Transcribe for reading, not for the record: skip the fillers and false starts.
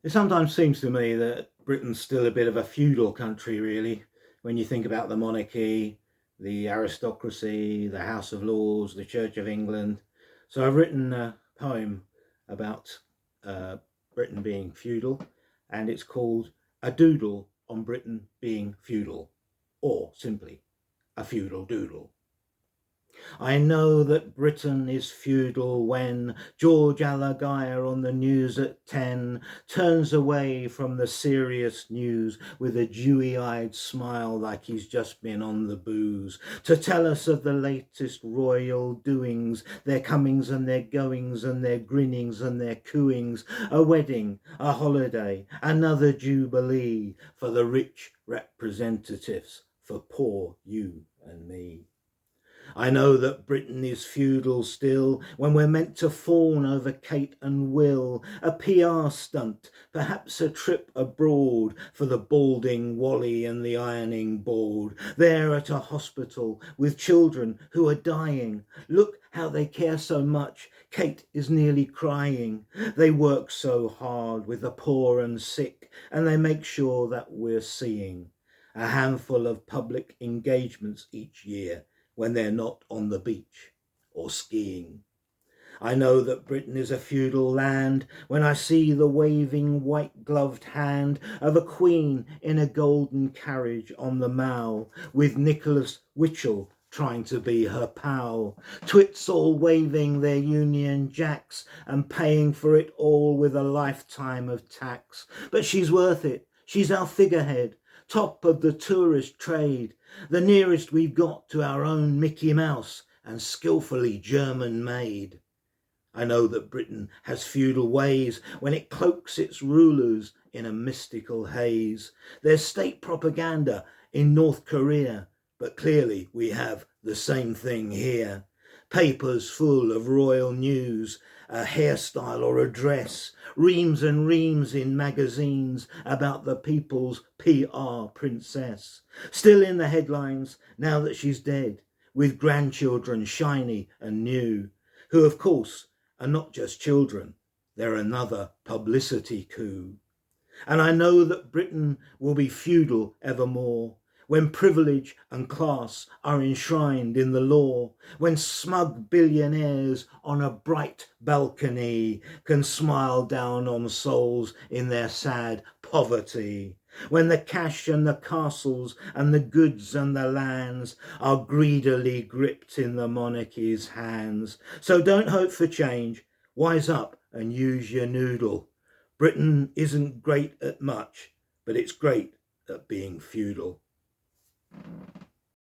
It sometimes seems to me that Britain's still a bit of a feudal country, really, when you think about the monarchy, the aristocracy, the House of Lords, the Church of England. So I've written a poem about uh, Britain being feudal, and it's called A Doodle on Britain Being Feudal, or simply A Feudal Doodle. I know that Britain is feudal when George Alagier on the news at 10 turns away from the serious news with a dewy-eyed smile like he's just been on the booze to tell us of the latest royal doings, their comings and their goings and their grinnings and their cooings, a wedding, a holiday, another jubilee for the rich representatives, for poor you and me. I know that Britain is feudal still when we're meant to fawn over Kate and Will, a PR stunt, perhaps a trip abroad for the balding Wally and the ironing board, there at a hospital with children who are dying. Look how they care so much, Kate is nearly crying. They work so hard with the poor and sick, and they make sure that we're seeing a handful of public engagements each year when they're not on the beach or skiing. I know that Britain is a feudal land when I see the waving white-gloved hand of a queen in a golden carriage on the Mall, with Nicholas Witchell trying to be her pal. Twits all waving their Union Jacks and paying for it all with a lifetime of tax. But she's worth it. She's our figurehead, top of the tourist trade, the nearest we've got to our own Mickey Mouse, and skillfully German made. I know that Britain has feudal ways when it cloaks its rulers in a mystical haze. There's state propaganda in North Korea, but clearly we have the same thing here. Papers full of royal news, a hairstyle or a dress, reams and reams in magazines about the people's PR princess. Still in the headlines now that she's dead, with grandchildren shiny and new, who of course are not just children, they're another publicity coup. And I know that Britain will be feudal evermore, when privilege and class are enshrined in the law, when smug billionaires on a bright balcony can smile down on souls in their sad poverty, when the cash and the castles and the goods and the lands are greedily gripped in the monarchy's hands. So don't hope for change, wise up and use your noodle. Britain isn't great at much, but it's great at being feudal.